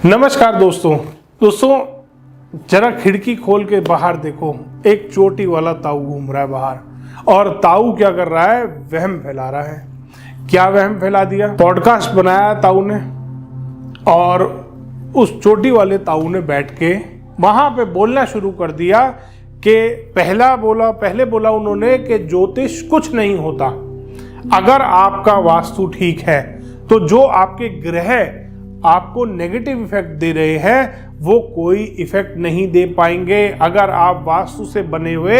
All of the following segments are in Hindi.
नमस्कार दोस्तों जरा खिड़की खोल के बाहर देखो। एक चोटी वाला ताऊ घूम रहा है बाहर, और ताऊ क्या कर रहा है? वहम फैला रहा है। क्या वहम फैला दिया? पॉडकास्ट बनाया ताऊ ने, और उस चोटी वाले ताऊ ने बैठ के वहां पे बोलना शुरू कर दिया कि पहले बोला उन्होंने कि ज्योतिष कुछ नहीं होता। अगर आपका वास्तु ठीक है तो जो आपके ग्रह आपको नेगेटिव इफेक्ट दे रहे हैं वो कोई इफेक्ट नहीं दे पाएंगे अगर आप वास्तु से बने हुए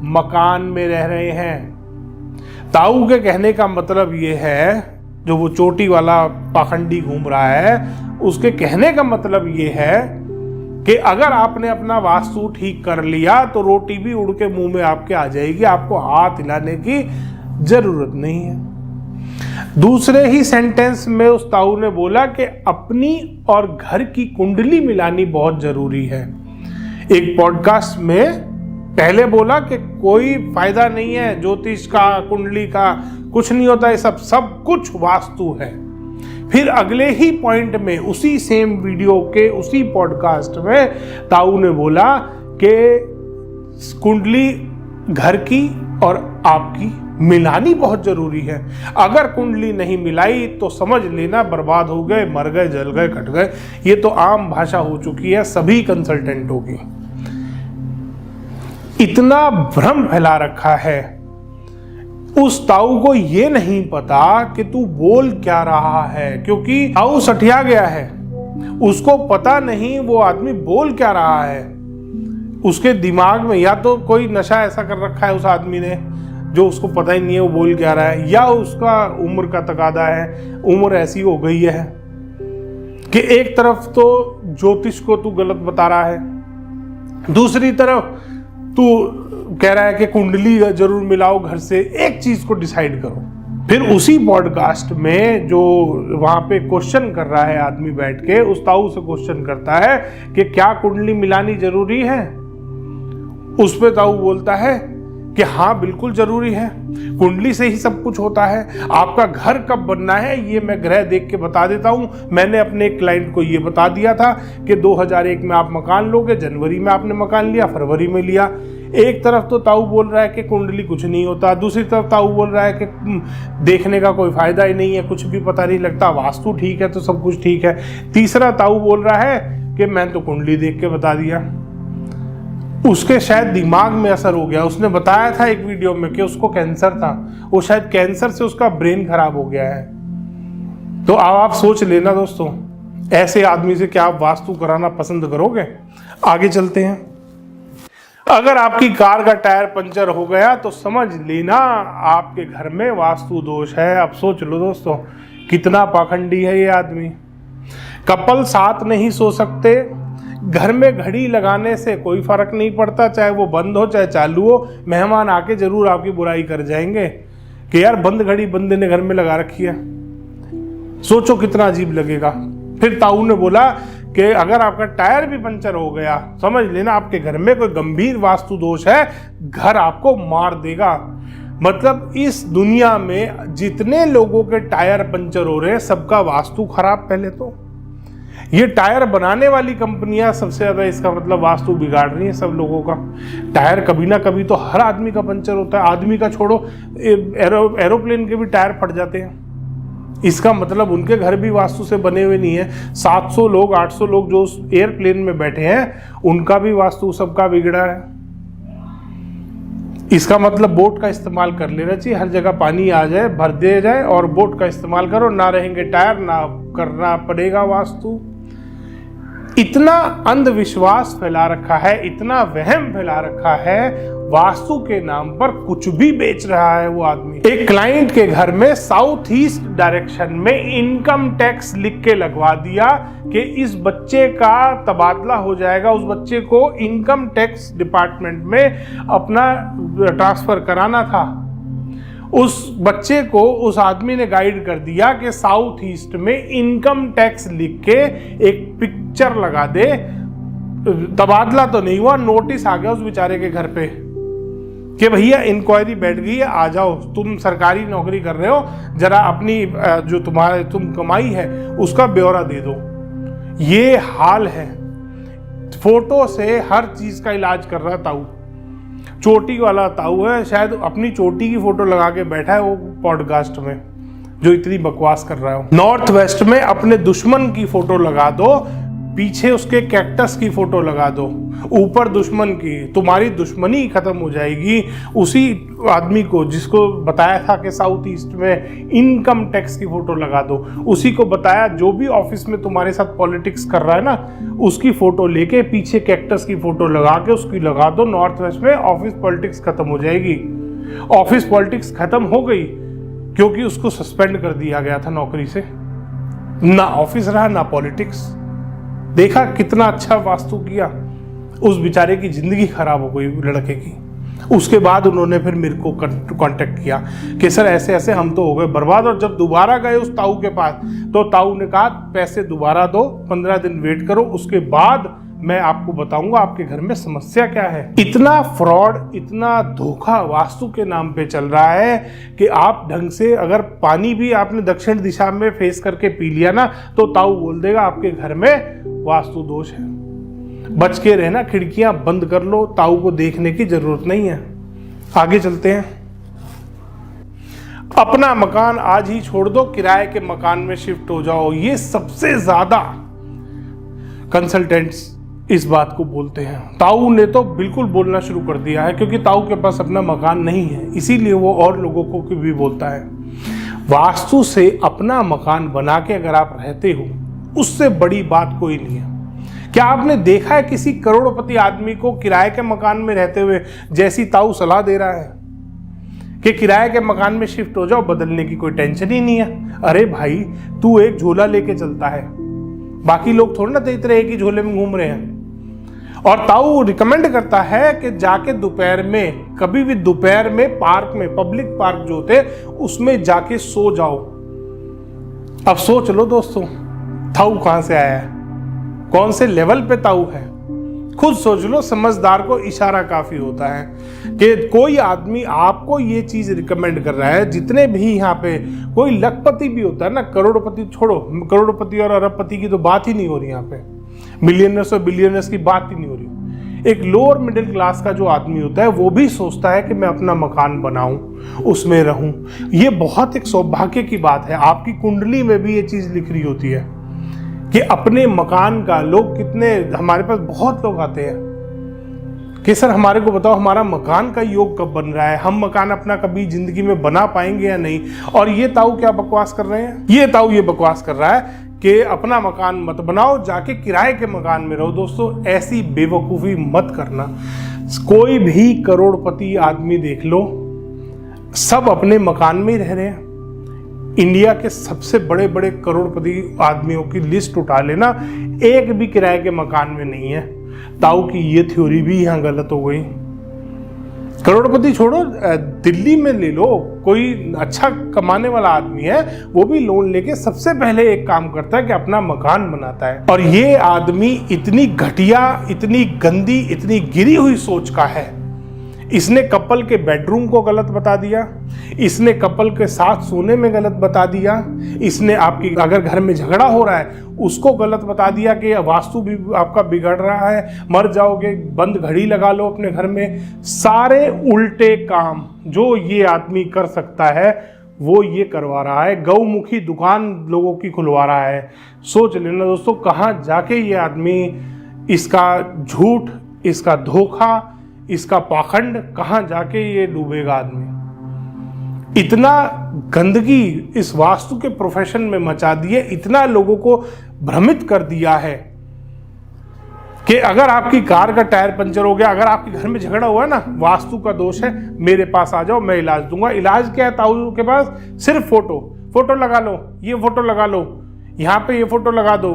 मकान में रह रहे हैं। ताऊ के कहने का मतलब ये है, जो वो चोटी वाला पाखंडी घूम रहा है, उसके कहने का मतलब ये है कि अगर आपने अपना वास्तु ठीक कर लिया तो रोटी भी उड़ के मुंह में आपके आ जाएगी, आपको हाथ हिलाने की जरूरत नहीं है। दूसरे ही सेंटेंस में उस ताऊ ने बोला कि अपनी और घर की कुंडली मिलानी बहुत जरूरी है। एक पॉडकास्ट में पहले बोला कि कोई फायदा नहीं है ज्योतिष का, कुंडली का, कुछ नहीं होता, ये सब कुछ वास्तु है। फिर अगले ही पॉइंट में उसी सेम वीडियो के उसी पॉडकास्ट में ताऊ ने बोला कि कुंडली घर की और आपकी मिलानी बहुत जरूरी है। अगर कुंडली नहीं मिलाई तो समझ लेना बर्बाद हो गए, मर गए, जल गए, कट गए। ये तो आम भाषा हो चुकी है सभी कंसल्टेंटों की। इतना भ्रम फैला रखा है। उस ताऊ को ये नहीं पता कि तू बोल क्या रहा है, क्योंकि ताऊ सठिया गया है। उसको पता नहीं वो आदमी बोल क्या रहा है। उसके दिमाग में या तो कोई नशा ऐसा कर रखा है उस आदमी ने जो उसको पता ही नहीं है वो बोल क्या रहा है, या उसका उम्र का तकादा है, उम्र ऐसी हो गई है कि एक तरफ तो ज्योतिष को तू गलत बता रहा है, दूसरी तरफ तू कह रहा है कि कुंडली जरूर मिलाओ घर से। एक चीज को डिसाइड करो। फिर उसी पॉडकास्ट में जो वहां पे क्वेश्चन कर रहा है आदमी बैठ के, उस ताऊ से क्वेश्चन करता है कि क्या कुंडली मिलानी जरूरी है? उस पे ताऊ बोलता है कि हाँ बिल्कुल जरूरी है, कुंडली से ही सब कुछ होता है। आपका घर कब बनना है ये मैं ग्रह देख के बता देता हूँ। मैंने अपने क्लाइंट को ये बता दिया था कि 2001 में आप मकान लोगे, जनवरी में आपने मकान लिया, फरवरी में लिया। एक तरफ तो ताऊ बोल रहा है कि कुंडली कुछ नहीं होता, दूसरी तरफ ताऊ बोल रहा है कि देखने का कोई फायदा ही नहीं है, कुछ भी पता नहीं लगता, वास्तु ठीक है तो सब कुछ ठीक है। तीसरा ताऊ बोल रहा है कि मैं तो कुंडली देख के बता दिया। उसके शायद दिमाग में असर हो गया। उसने बताया था एक वीडियो में कि उसको कैंसर था, वो शायद कैंसर से उसका ब्रेन खराब हो गया है। तो अब आप सोच लेना दोस्तों, ऐसे आदमी से क्या आप वास्तु कराना पसंद करोगे? आगे चलते हैं। अगर आपकी कार का टायर पंचर हो गया तो समझ लेना आपके घर में वास्तु दोष है। अब सोच लो दोस्तों, कितना पाखंडी है ये आदमी। कपल साथ नहीं सो सकते, घर में घड़ी लगाने से कोई फर्क नहीं पड़ता, चाहे वो बंद हो चाहे चालू हो, मेहमान आके जरूर आपकी बुराई कर जाएंगे कि यार बंद घड़ी बंदे ने घर में लगा रखी है। सोचो कितना अजीब लगेगा। फिर ताऊ ने बोला कि अगर आपका टायर भी पंचर हो गया, समझ लेना आपके घर में कोई गंभीर वास्तु दोष है, घर आपको मार देगा। मतलब इस दुनिया में जितने लोगों के टायर पंचर हो रहे हैं सबका वास्तु खराब। पहले तो ये टायर बनाने वाली कंपनियां सबसे ज्यादा इसका मतलब वास्तु बिगाड़ रही है सब लोगों का। टायर कभी ना कभी तो हर आदमी का पंचर होता है। आदमी का छोड़ो, एरोप्लेन के भी टायर फट जाते हैं। इसका मतलब उनके घर भी वास्तु से बने हुए नहीं है। 700 लोग 800 लोग जो उस एयरप्लेन में बैठे हैं उनका भी वास्तु सबका बिगड़ा है। इसका मतलब बोट का इस्तेमाल कर लेना चाहिए। हर जगह पानी आ जाए, भर दिया जाए और बोट का इस्तेमाल करो, ना रहेंगे टायर, ना करना पड़ेगा वास्तु। इतना अंधविश्वास फैला रखा है, इतना वहम फैला रखा है, वास्तु के नाम पर कुछ भी बेच रहा है वो आदमी। एक क्लाइंट के घर में साउथ ईस्ट डायरेक्शन में इनकम टैक्स लिख के लगवा दिया कि इस बच्चे का तबादला हो जाएगा, उस बच्चे को इनकम टैक्स डिपार्टमेंट में अपना ट्रांसफर कराना था। उस बच्चे को उस आदमी ने गाइड कर दिया कि साउथ ईस्ट में इनकम टैक्स लिख के एक पिक्चर लगा दे। तबादला तो नहीं हुआ, नोटिस आ गया उस बेचारे के घर पे कि भैया इंक्वायरी बैठ गई है, आ जाओ, तुम सरकारी नौकरी कर रहे हो, जरा अपनी जो तुम कमाई है उसका ब्यौरा दे दो। ये हाल है। फोटो से हर चीज का इलाज कर रहा है ताऊ। चोटी वाला ताऊ है, शायद अपनी चोटी की फोटो लगा के बैठा है वो पॉडकास्ट में, जो इतनी बकवास कर रहा है। नॉर्थ वेस्ट में अपने दुश्मन की फोटो लगा दो, पीछे उसके कैक्टस की फोटो लगा दो, ऊपर दुश्मन की, तुम्हारी दुश्मनी खत्म हो जाएगी। उसी आदमी को जिसको बताया था कि साउथ ईस्ट में इनकम टैक्स की फोटो लगा दो, उसी को बताया जो भी ऑफिस में तुम्हारे साथ पॉलिटिक्स कर रहा है ना, उसकी फोटो लेके पीछे कैक्टस की फोटो लगा के उसकी लगा दो। नॉर्थ वेस्ट में ऑफिस पॉलिटिक्स खत्म हो जाएगी। ऑफिस पॉलिटिक्स खत्म हो गई क्योंकि उसको सस्पेंड कर दिया गया था नौकरी से। ना ऑफिस रहा ना पॉलिटिक्स। देखा कितना अच्छा वास्तु किया, उस बेचारे की जिंदगी खराब हो गई लड़के की। उसके बाद उन्होंने फिर मेरे को कांटेक्ट किया कि सर ऐसे ऐसे हम तो हो गए बर्बाद। और जब दोबारा गए उस ताऊ के पास तो ताऊ ने कहा पैसे दोबारा दो, 15 दिन वेट करो, उसके बाद मैं आपको बताऊंगा आपके घर में समस्या क्या है। इतना फ्रॉड, इतना धोखा वास्तु के नाम पे चल रहा है कि आप ढंग से अगर पानी भी आपने दक्षिण दिशा में फेस करके पी लिया ना तो ताऊ बोल देगा आपके घर में वास्तु दोष है। बच के रहना, खिड़कियां बंद कर लो, ताऊ को देखने की जरूरत नहीं है। आगे चलते हैं। अपना मकान आज ही छोड़ दो, किराए के मकान में शिफ्ट हो जाओ। ये सबसे ज्यादा कंसल्टेंट्स इस बात को बोलते हैं। ताऊ ने तो बिल्कुल बोलना शुरू कर दिया है क्योंकि ताऊ के पास अपना मकान नहीं है, इसीलिए वो और लोगों को भी बोलता है। वास्तु से अपना मकान बना के अगर आप रहते हो, उससे बड़ी बात कोई नहीं है। क्या आपने देखा है किसी करोड़पति आदमी को किराए के मकान में रहते हुए जैसी ताऊ सलाह दे रहा है कि किराए के मकान में शिफ्ट हो जाओ, बदलने की कोई टेंशन ही नहीं है। अरे भाई, तू एक झोला लेके चलता है, बाकी लोग थोड़ी ना तेरी तरह एक ही झोले में घूम रहे हैं। और ताऊ रिकमेंड करता है कि जाके दोपहर में, कभी भी दोपहर में पार्क में, पब्लिक पार्क जो होते उसमें जाके सो जाओ। अब सोच लो दोस्तों, ताऊ कहां से आया है, कौन से लेवल पे ताऊ है, खुद सोच लो। समझदार को इशारा काफी होता है कि कोई आदमी आपको ये चीज रिकमेंड कर रहा है। जितने भी यहाँ पे कोई लखपति भी होता है ना, करोड़पति छोड़ो, करोड़पति और अरबपति की तो बात ही नहीं हो रही, यहाँ पे मिलियनर्स और बिलियनर्स की बात ही नहीं हो रही। एक लोअर मिडिल क्लास का जो आदमी होता है वो भी सोचता है कि मैं अपना मकान बनाऊं, उसमें रहूं। ये बहुत एक सौभाग्य की बात है। आपकी कुंडली में भी ये चीज लिख रही होती है कि अपने मकान का लोग कितने, हमारे पास बहुत लोग आते हैं कि सर हमारे को बताओ हमारा मकान का योग कब बन रहा है, हम मकान अपना कभी जिंदगी में बना पाएंगे या नहीं। और ये ताऊ क्या बकवास कर रहे हैं, ये ताऊ ये बकवास कर रहा है कि अपना मकान मत बनाओ, जाके किराए के मकान में रहो। दोस्तों, ऐसी बेवकूफ़ी मत करना। कोई भी करोड़पति आदमी देख लो, सब अपने मकान में ही रह रहे हैं। इंडिया के सबसे बड़े बड़े करोड़पति आदमियों की लिस्ट उठा लेना, एक भी किराए के मकान में नहीं है। ताऊ की ये थ्योरी भी यहां गलत हो गई। करोड़पति छोड़ो, दिल्ली में ले लो, कोई अच्छा कमाने वाला आदमी है, वो भी लोन लेके सबसे पहले एक काम करता है कि अपना मकान बनाता है। और ये आदमी इतनी घटिया, इतनी गंदी, इतनी गिरी हुई सोच का है। इसने कपल के बेडरूम को गलत बता दिया, इसने कपल के साथ सोने में गलत बता दिया, इसने आपकी अगर घर में झगड़ा हो रहा है उसको गलत बता दिया कि वास्तु भी आपका बिगड़ रहा है, मर जाओगे, बंद घड़ी लगा लो अपने घर में। सारे उल्टे काम जो ये आदमी कर सकता है वो ये करवा रहा है। गौमुखी दुकान लोगों की खुलवा रहा है। सोच लेना दोस्तों, कहाँ जाके ये आदमी, इसका झूठ, इसका धोखा, इसका पाखंड, कहां जाके ये डूबेगा आदमी। इतना गंदगी इस वास्तु के प्रोफेशन में मचा दी है, इतना लोगों को भ्रमित कर दिया है कि अगर आपकी कार का टायर पंचर हो गया, अगर आपके घर में झगड़ा हुआ है ना, वास्तु का दोष है, मेरे पास आ जाओ, मैं इलाज दूंगा। इलाज क्या है ताऊ के पास? सिर्फ फोटो लगा लो, ये फोटो लगा लो, यहाँ पे ये फोटो लगा दो।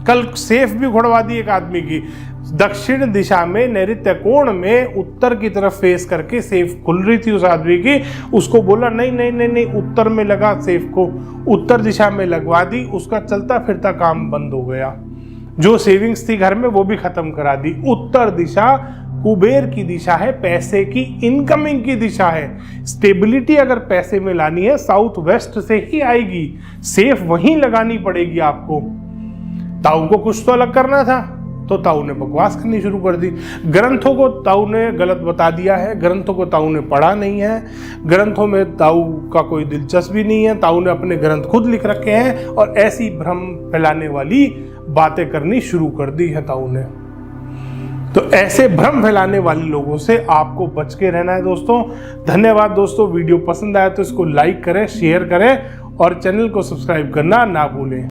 कल सेफ भी उखड़वा दी एक आदमी की, दक्षिण दिशा में नैऋत्य कोण में उत्तर की तरफ फेस करके सेफ खुल रही थी उस आदमी की। उसको बोला नहीं नहीं नहीं नहीं, उत्तर में लगा सेफ को, उत्तर दिशा में लगवा दी। उसका चलता फिरता काम बंद हो गया। जो सेविंग्स थी घर में वो भी खत्म करा दी। उत्तर दिशा कुबेर की दिशा है, पैसे की इनकमिंग की दिशा है। स्टेबिलिटी अगर पैसे में लानी है साउथ वेस्ट से ही आएगी, सेफ वहीं लगानी पड़ेगी आपको। ताऊ को कुछ तो अलग करना था, तो ताऊ ने बकवास करनी शुरू कर दी। ग्रंथों को ताऊ ने गलत बता दिया है, ग्रंथों को ताऊ ने पढ़ा नहीं है, ग्रंथों में ताऊ का कोई दिलचस्पी नहीं है, ताऊ ने अपने ग्रंथ खुद लिख रखे हैं और ऐसी भ्रम फैलाने वाली बातें करनी शुरू कर दी है ताऊ ने। तो ऐसे भ्रम फैलाने वाले लोगों से आपको बच के रहना है दोस्तों। धन्यवाद दोस्तों, वीडियो पसंद आया तो इसको लाइक करें, शेयर करें और चैनल को सब्सक्राइब करना ना भूलें।